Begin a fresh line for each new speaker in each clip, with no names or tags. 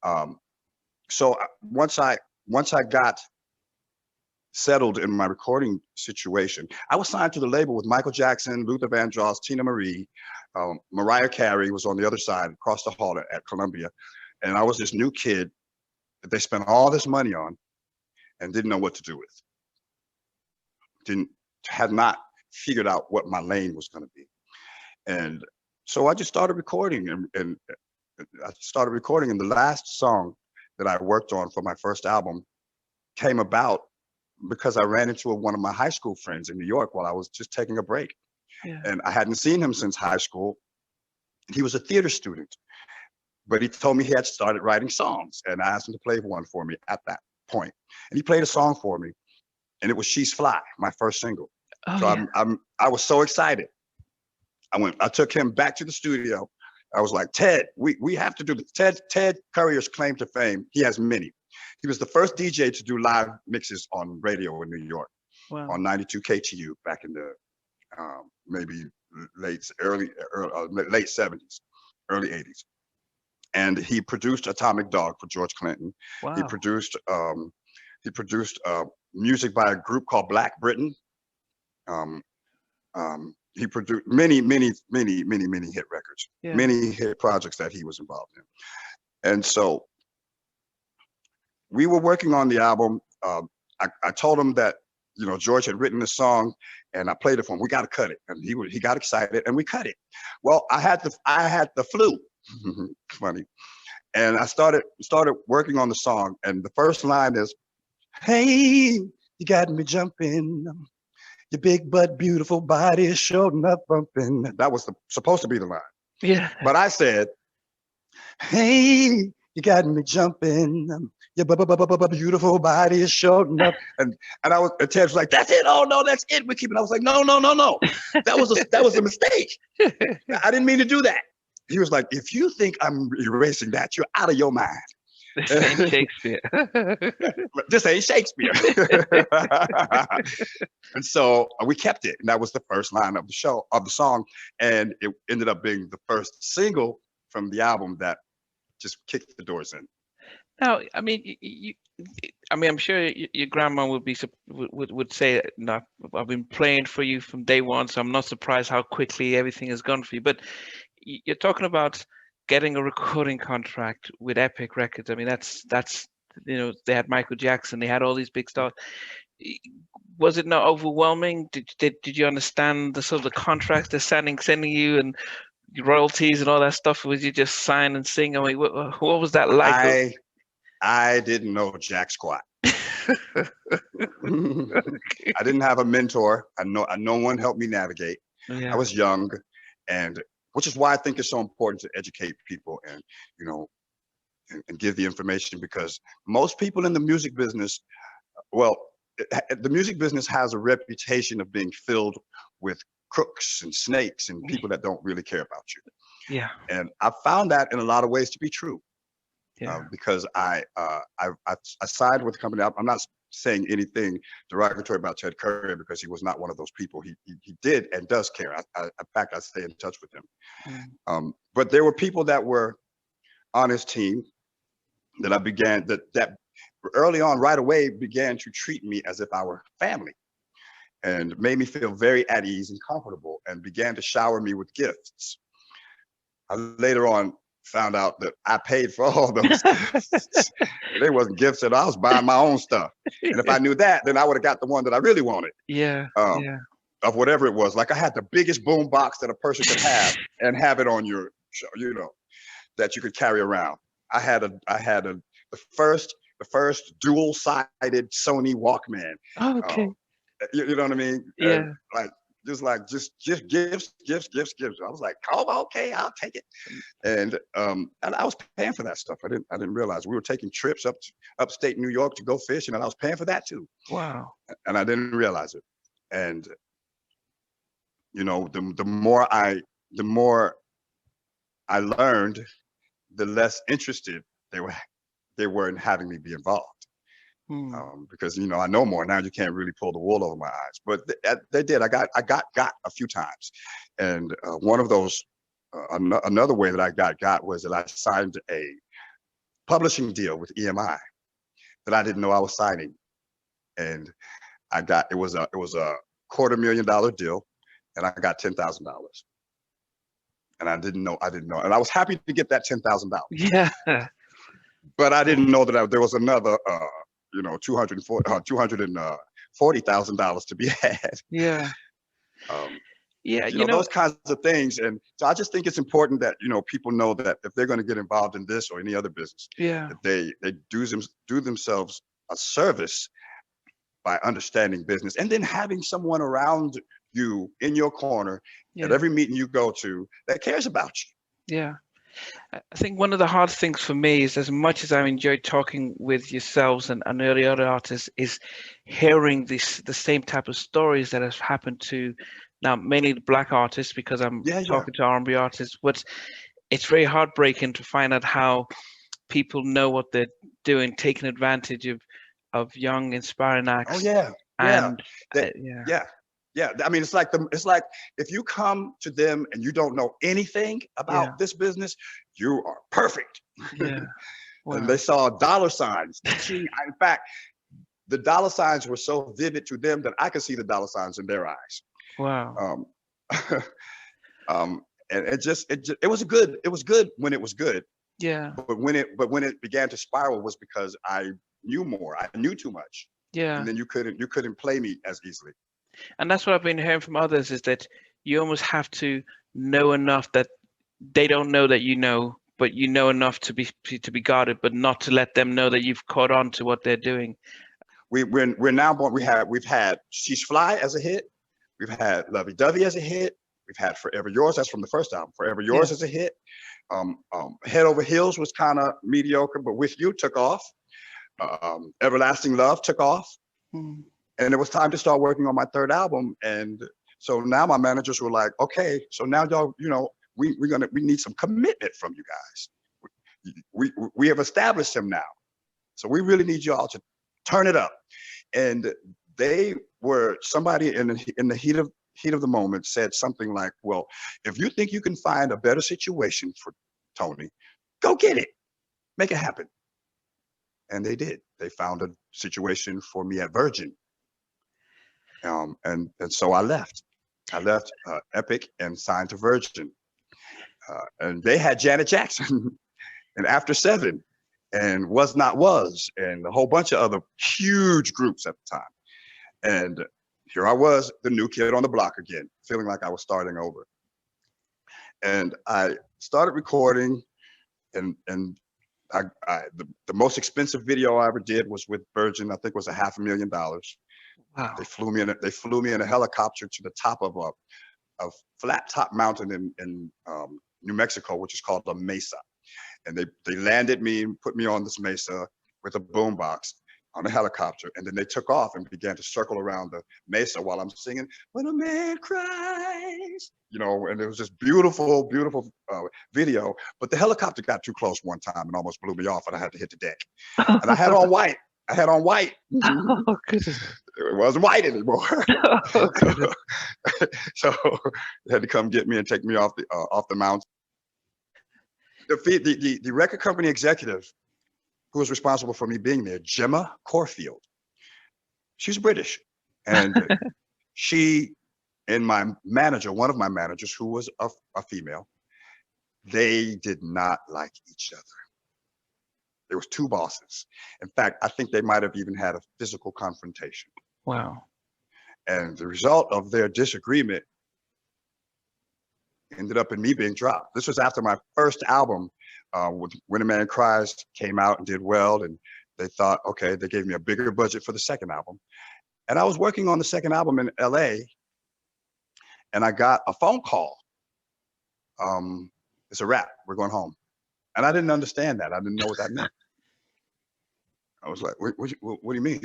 Um, so once I got settled in my recording situation, I was signed to the label with Michael Jackson, Luther Vandross, Tina Marie, Mariah Carey was on the other side, across the hall at Columbia, and I was this new kid that they spent all this money on and didn't know what to do with. Didn't Had not figured out what my lane was going to be, and so I just started recording, and I started recording, and the last song that I worked on for my first album came about because I ran into one of my high school friends in New York while I was just taking a break.
Yeah.
And I hadn't seen him since high school. He was a theater student, but he told me he had started writing songs, and I asked him to play one for me at that point. And he played a song for me, and it was She's Fly, my first single.
Oh,
So
yeah.
I was so excited. I took him back to the studio. I was like, Ted, we have to do this. Ted Currier's claim to fame, he has many. He was the first DJ to do live mixes on radio in New York.
Wow.
On 92 KTU back in the maybe late 70s, early 80s. And he produced Atomic Dog for George Clinton.
Wow.
He produced music by a group called Black Britain. He produced many hit records,
Yeah.
many hit projects that he was involved in. And so we were working on the album. I told him that, George had written the song, and I played it for him. We got to cut it, and he got excited, and we cut it. Well, I had the flu, funny, and I started working on the song, and the first line is, "Hey, you got me jumping. Your big butt, beautiful body is showing up bumping." That was supposed to be the line.
Yeah.
But I said, "Hey, you got me jumping. Your beautiful body is showing up." And Ted was like, "That's it. Oh no, that's it. We're keeping." I was like, "No. That was a mistake. I didn't mean to do that." He was like, "If you think I'm erasing that, you're out of your mind.
This ain't Shakespeare.
This ain't Shakespeare." And so we kept it, and that was the first line of the song, and it ended up being the first single from the album that just kicked the doors in.
Now, I mean, I'm sure your grandma would say, "No, I've been playing for you from day one, so I'm not surprised how quickly everything has gone for you." But you're talking about getting a recording contract with Epic Records. I mean, that's they had Michael Jackson, they had all these big stars. Was it not overwhelming? Did you understand the sort of the contracts they're sending you and royalties and all that stuff? Was you just sign and sing? I mean, what was that like?
I didn't know jack squat. I didn't have a mentor. No one helped me navigate.
Yeah.
I was young, and which is why I think it's so important to educate people and and give the information, because most people in the music business, the music business has a reputation of being filled with crooks and snakes and people that don't really care about you.
Yeah.
And I found that in a lot of ways to be true.
Yeah.
Because I sided with the company. I'm not saying anything derogatory about Ted Curry, because he was not one of those people. He did and does care. In fact, I stay in touch with him. But there were people that were on his team that I began that early on, right away, began to treat me as if I were family, and made me feel very at ease and comfortable, and began to shower me with gifts. I later on found out that I paid for all those gifts. They wasn't gifts at all. I was buying my own stuff. And if I knew that, then I would have got the one that I really wanted.
Yeah.
Of whatever it was. Like I had the biggest boom box that a person could have and have it on your show, that you could carry around. I had the first dual-sided Sony Walkman.
Oh, okay.
You know what I mean?
Yeah.
And just gifts. I was like, "Oh, okay, I'll take it." And I was paying for that stuff. I didn't realize we were taking trips up to upstate New York to go fishing, and I was paying for that too.
Wow.
And I didn't realize it. And the more I learned, the less interested they were in having me be involved. Because I know more now. You can't really pull the wool over my eyes, but they did. I got a few times, and one of those, another way that I got was that I signed publishing deal with EMI that I didn't know I was signing. And it was a $250,000 deal, and I got $10,000. And I didn't know. And I was happy to get that $10,000.
Yeah.
But I didn't know that there was another, $240,000 to be had.
Yeah. Yeah.
Those kinds of things. And so I just think it's important that, people know that if they're going to get involved in this or any other business,
yeah,
that they do themselves a service by understanding business, and then having someone around you in your corner at every meeting you go to that cares about you.
Yeah. I think one of the hard things for me is, as much as I enjoyed talking with yourselves and early other artists, is hearing the same type of stories that have happened to now mainly the Black artists, because I'm talking to R&B artists. But it's very heartbreaking to find out how people know what they're doing, taking advantage of young, inspiring acts.
Oh yeah,
and
yeah. I mean, it's like if you come to them and you don't know anything about this business, you are perfect.
Yeah. Wow.
And they saw dollar signs. In fact, the dollar signs were so vivid to them that I could see the dollar signs in their eyes.
Wow.
And it was good when it was good.
Yeah.
But when it began to spiral was because I knew more. I knew too much.
Yeah.
And then you couldn't play me as easily.
And that's what I've been hearing from others, is that you almost have to know enough that they don't know that you know, but you know enough to be guarded, but not to let them know that you've caught on to what they're doing.
We're now born. We've had She's Fly as a hit. We've had Lovey Dovey as a hit. We've had Forever Yours. That's from the first album. Forever Yours as a hit. Head Over Heels was kind of mediocre, but With You took off. Everlasting Love took off.
Mm.
And it was time to start working on my third album. And so now my managers were like, okay, so now y'all, we need some commitment from you guys. We have established him now. So we really need y'all to turn it up. And somebody in the heat of the moment said something like, well, if you think you can find a better situation for Tony, go get it, make it happen. And they did. They found a situation for me at Virgin. And so I left Epic and signed to Virgin. And they had Janet Jackson and After 7 and Was Not Was and a whole bunch of other huge groups at the time. And here I was, the new kid on the block again, feeling like I was starting over. And I started recording, and the most expensive video I ever did was with Virgin. I think it was $500,000.
Wow.
They flew me in a helicopter to the top of a flat top mountain in New Mexico, which is called a mesa. And they landed me and put me on this mesa with a boombox on a helicopter. And then they took off and began to circle around the mesa while I'm singing, When a Man Cries, and it was this beautiful, beautiful video. But the helicopter got too close one time and almost blew me off, and I had to hit the deck. And I had on white.
Oh, goodness.
It wasn't white anymore.
Oh, goodness.
So they had to come get me and take me off the mountain. The record company executive who was responsible for me being there, Gemma Corfield, she's British. And she and my manager, one of my managers, who was a female, they did not like each other. There was two bosses. In fact, I think they might have even had a physical confrontation.
Wow. And
the result of their disagreement ended up in me being dropped. This was after my first album, When a Man Cries, came out and did well. And they thought, okay, they gave me a bigger budget for the second album. And I was working on the second album in LA, and I got a phone call. It's a wrap, we're going home. And I didn't understand that. I didn't know what that meant. I was like, what do you mean?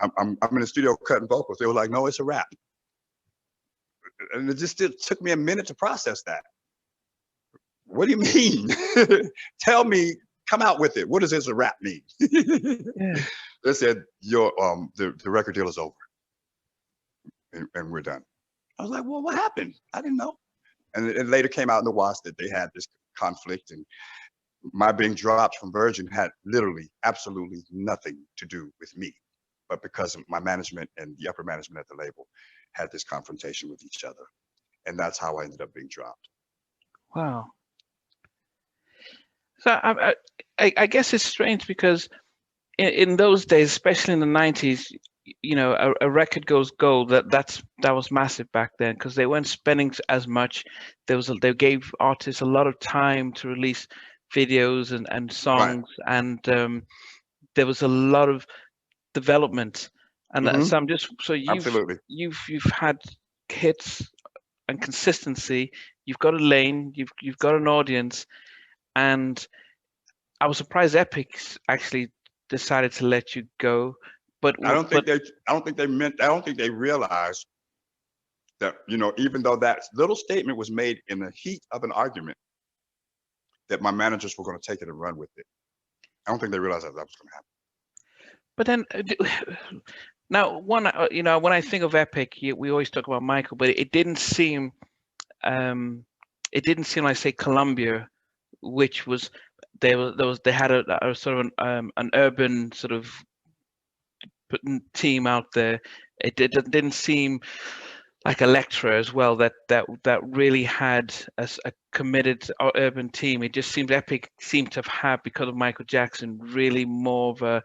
I'm in the studio cutting vocals. They were like, no, it's a wrap. And it just took me a minute to process that. What do you mean? Tell me, come out with it. What does this a rap mean?
Yeah.
They said, the record deal is over. And we're done. I was like, well, what happened? I didn't know. And it later came out in the wash that they had this conflict, and my being dropped from Virgin had literally absolutely nothing to do with me, but because my management and the upper management at the label had this confrontation with each other. And that's how I ended up being dropped.
Wow. So I guess it's strange because in those days, especially in the 90s, you know, a record goes gold. That was massive back then because they weren't spending as much. They gave artists a lot of time to release videos and
Right.
songs, and there was a lot of development. And so I'm just so
Absolutely.
you've had hits and consistency. You've got a lane. You've got an audience, and I was surprised Epix actually decided to let you go. But
I don't think they realized that, you know, even though that little statement was made in the heat of an argument, that my managers were going to take it and run with it. I don't think they realized that was going to happen.
but then now you know, when I think of Epic, we always talk about Michael, but it didn't seem like, say, Columbia, which was they had a sort of an urban sort of team out there. It didn't seem like Elektra as well that really had a committed urban team. It just seemed Epic seemed to have had, because of Michael Jackson, really more of a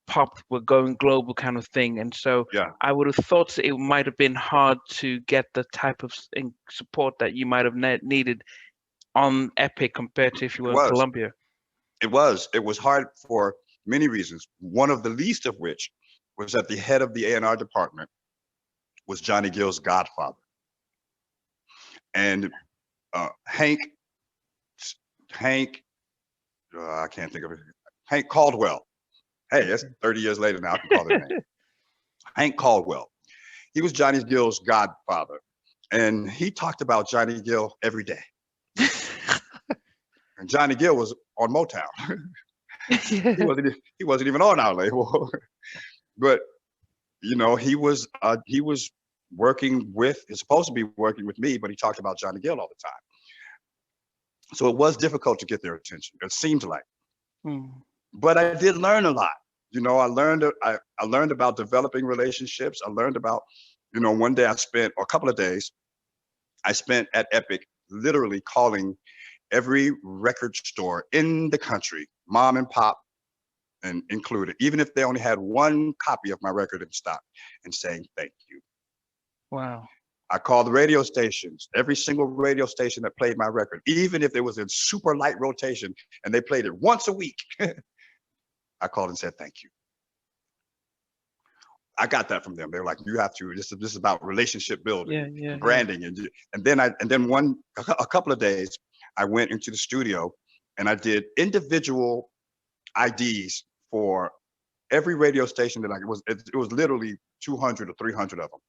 pop, we're going global kind of thing. And so
Yeah,
I would have thought it might have been hard to get the type of support that you might have needed on Epic compared to if you
it
were on
was.
Columbia.
It was. It was hard for many reasons. One of the least of which was that the head of the A&R department was Johnny Gill's godfather. And Hank, I can't think of it. Hank Caldwell. Hey, that's 30 years later now. I can call his name. Hank Caldwell. He was Johnny Gill's godfather. And he talked about Johnny Gill every day. And Johnny Gill was on Motown. He wasn't even on our label. But, you know, he was working with, he's supposed to be working with me, but he talked about Johnny Gill all the time. So it was difficult to get their attention, it seemed like. But I did learn a lot. You know, I learned about developing relationships. I learned about, you know, one day or a couple of days, I spent at Epic literally calling every record store in the country, mom and pop and included, even if they only had one copy of my record in stock, and saying thank you.
Wow.
I called the radio stations, every single radio station that played my record, even if it was in super light rotation and they played it once a week. I called and said thank you. I got that from them. They were like, "You have to. This is about relationship building, branding." And then a couple of days, I went into the studio and I did individual IDs for every radio station that it was literally 200 or 300 of them.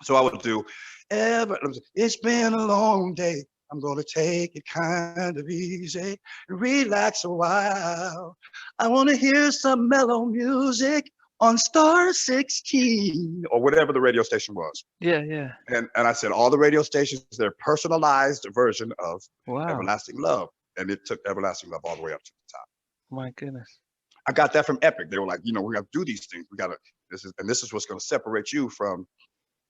So I would do, it's been a long day. I'm gonna take it kind of easy, relax a while. I wanna hear some mellow music on star 16, or whatever the radio station was.
Yeah.
And I said, all the radio stations, their personalized version of
Wow.
Everlasting Love. And it took Everlasting Love all the way up to the top.
My goodness.
I got that from Epic. They were like, you know, we got to do these things. This is what's going to separate you from,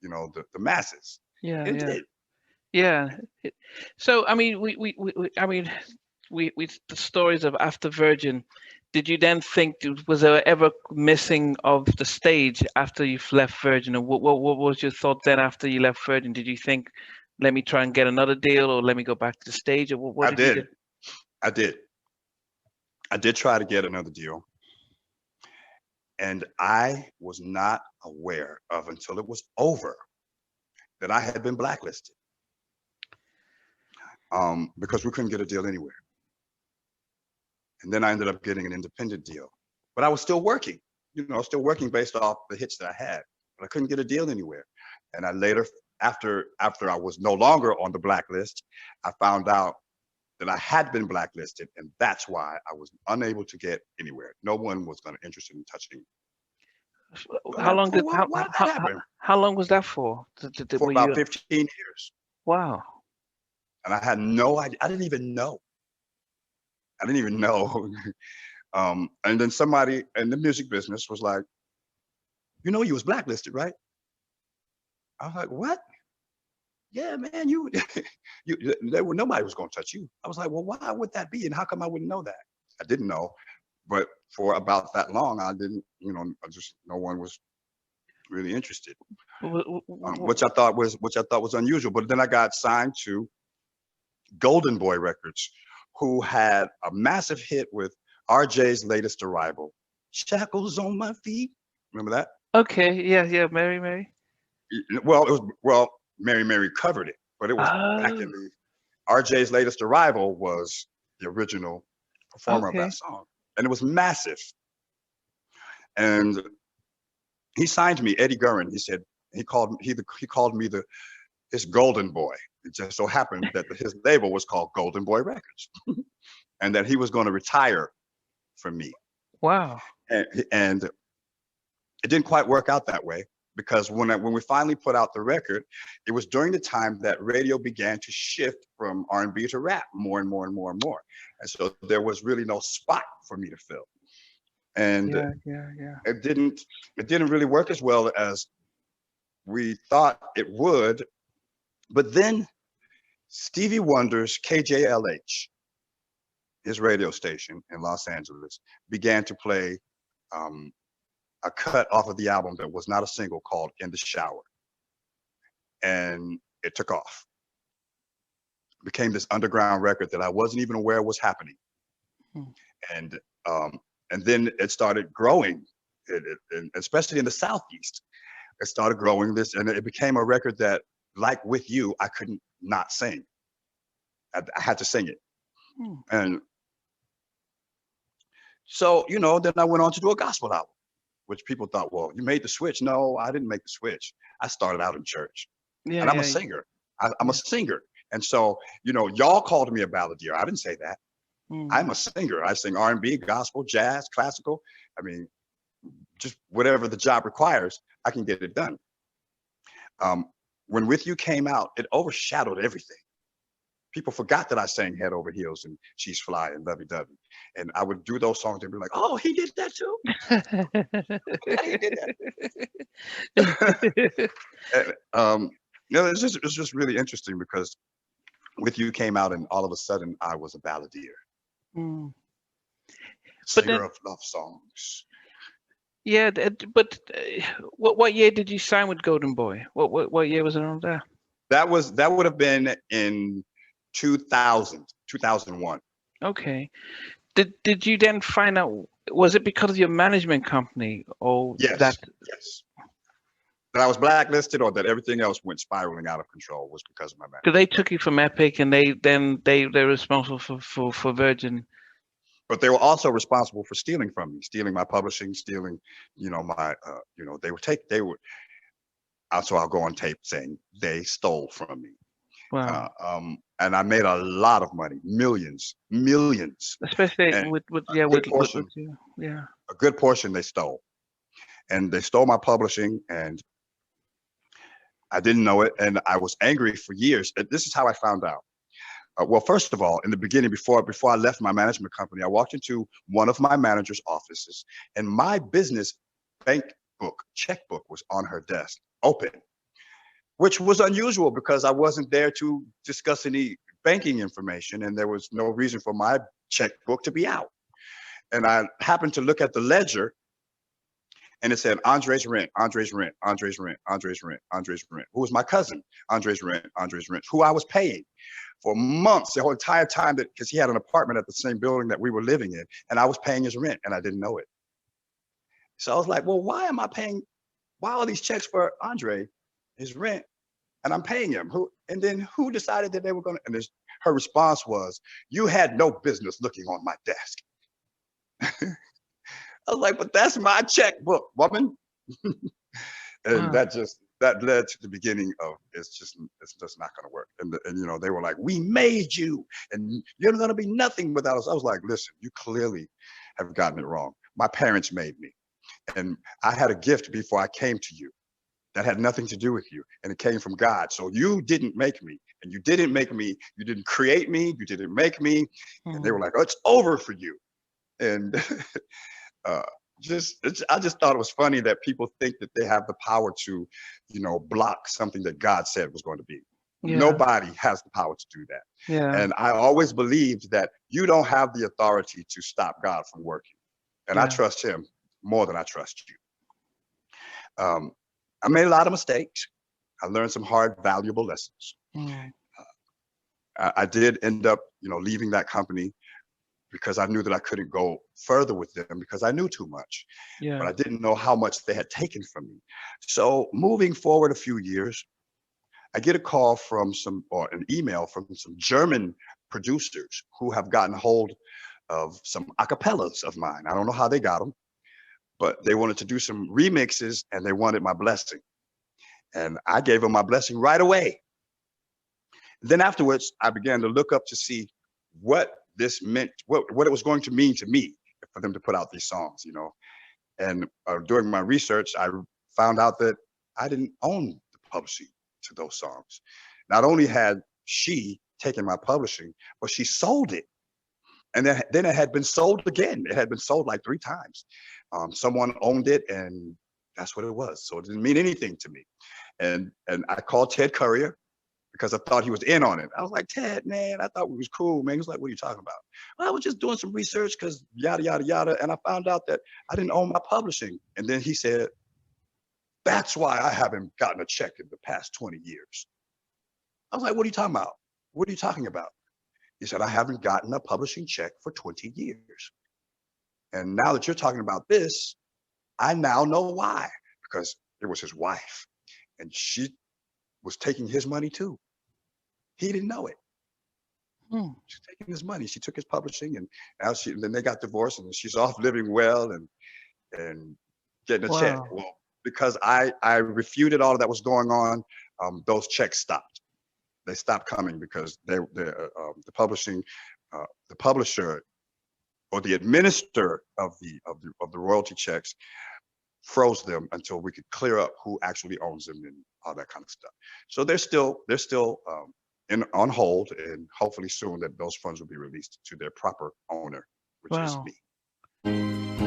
you know, the masses.
Yeah. So, I mean, the stories of after Virgin, did you then think, was there ever missing of the stage after you've left Virgin? And what was your thought then after you left Virgin? Did you think, let me try and get another deal, or let me go back to the stage? Or what did you do?
I did try to get another deal. And I was not aware of, until it was over, that I had been blacklisted. Because we couldn't get a deal anywhere. And then I ended up getting an independent deal. But I was still working, you know, based off the hits that I had. But I couldn't get a deal anywhere. And I later, after I was no longer on the blacklist, I found out that I had been blacklisted, and that's why I was unable to get anywhere. No one was interested in touching me.
How long was that for?
For about 15 years.
Wow.
And I had no idea. I didn't even know. I didn't even know. And then somebody in the music business was like, you know, you was blacklisted, right? I was like, what? Yeah, man, you, nobody was going to touch you. I was like, well, why would that be? And how come I wouldn't know that? I didn't know, but for about that long, I didn't, no one was really interested, which I thought was unusual. But then I got signed to Golden Boy Records, who had a massive hit with RJ's latest arrival, "Shackles on My Feet." Remember that?
Okay, yeah, Mary.
Well, Mary covered it, but it was back in
Oh,
the RJ's latest arrival was the original performer of that
okay.
song, and it was massive. And he signed me, Eddie Gurin. He said he called me his golden boy. It just so happened that his label was called Golden Boy Records, and that he was going to retire from me.
Wow.
And it didn't quite work out that way, because when we finally put out the record, it was during the time that radio began to shift from R&B to rap more and more and more and more. And so there was really no spot for me to fill. And
Yeah.
it didn't really work as well as we thought it would. But then Stevie Wonder's KJLH, his radio station in Los Angeles, began to play a cut off of the album that was not a single, called "In the Shower," and it took off. It became this underground record that I wasn't even aware was happening. And and then it started growing, especially in the Southeast. It started growing this, and it became a record that, like With You, I couldn't not sing. I had to sing it. And so, then I went on to do a gospel album, which people thought, well, you made the switch. No, I didn't make the switch. I started out in church, and I'm a singer. I'm a singer. And so, y'all called me a balladeer. I didn't say that. I'm a singer. I sing R&B, gospel, jazz, classical. I mean, just whatever the job requires, I can get it done. When With You came out, it overshadowed everything. People forgot that I sang Head Over Heels and She's Fly and Lovey Dovey. And I would do those songs and be like, oh, he did that too? He did that. And, it's just really interesting, because With You came out and all of a sudden I was a balladeer. Singer of love songs.
Yeah, but what year did you sign with Golden Boy? What year was it on there?
That would have been in 2001.
Okay. Did you then find out, was it because of your management company, or
yes,
that
I was blacklisted, or that everything else went spiraling out of control, was because of my management?
Because they took you from Epic, and they're responsible for Virgin.
But they were also responsible for stealing from me, stealing my publishing, stealing, my, so I'll go on tape saying they stole from me.
Wow.
And I made a lot of money, millions.
Especially with you. Yeah.
A good portion they stole. And they stole my publishing, and I didn't know it. And I was angry for years. This is how I found out. Well, first of all, in the beginning, before I left my management company, I walked into one of my manager's offices, and my business bank book, checkbook, was on her desk, open, which was unusual because I wasn't there to discuss any banking information, and there was no reason for my checkbook to be out. And I happened to look at the ledger, and it said Andre's rent, Andre's rent, Andre's rent, Andre's rent, Andre's rent, who was my cousin, Andre's rent, who I was paying for months, the whole entire time, because he had an apartment at the same building that we were living in, and I was paying his rent, and I didn't know it. So I was like, well, why are these checks for Andre, his rent, and I'm paying him? And then who decided that they were going to? And her response was, you had no business looking on my desk. I was like, but that's my checkbook, woman. And that led to the beginning of, it's just not going to work. And they were like, we made you, and you're going to be nothing without us. I was like, listen, you clearly have gotten it wrong. My parents made me, and I had a gift before I came to you. that had nothing to do with you, and it came from God. So you didn't make me, and you didn't make me. You didn't create me. You didn't make me. And they were like, "Oh, it's over for you." And uh, I just thought it was funny that people think that they have the power to, block something that God said was going to be.
Yeah.
Nobody has the power to do that.
Yeah.
And I always believed that you don't have the authority to stop God from working. And I
Yeah.
trust him more than I trust you. I made a lot of mistakes. I learned some hard, valuable lessons.
Mm.
I did end up, leaving that company because I knew that I couldn't go further with them because I knew too much, but
Yeah.
I didn't know how much they had taken from me. So moving forward a few years, I get a call or an email from some German producers who have gotten hold of some acapellas of mine. I don't know how they got them, but they wanted to do some remixes and they wanted my blessing. And I gave them my blessing right away. Then afterwards, I began to look up to see what this meant, what it was going to mean to me for them to put out these songs. And during my research, I found out that I didn't own the publishing to those songs. Not only had she taken my publishing, but she sold it. And then it had been sold again. It had been sold like 3 times. Someone owned it, and that's what it was. So it didn't mean anything to me. And I called Ted Currier because I thought he was in on it. I was like, Ted, man, I thought we was cool, man. He was like, what are you talking about? Well, I was just doing some research because yada, yada, yada. And I found out that I didn't own my publishing. And then he said, that's why I haven't gotten a check in the past 20 years. I was like, what are you talking about? What are you talking about? He said, I haven't gotten a publishing check for 20 years. And now that you're talking about this, I now know why. Because it was his wife. And she was taking his money too. He didn't know it.
Hmm.
She's taking his money. She took his publishing, and then they got divorced, and she's off living well and getting a check.
Wow.
Well, because I refuted all of that was going on, those checks stopped. They stopped coming because the publisher or the administrator of the royalty checks froze them until we could clear up who actually owns them and all that kind of stuff. So they're still on hold, and hopefully soon that those funds will be released to their proper owner, which is
Wow.
me.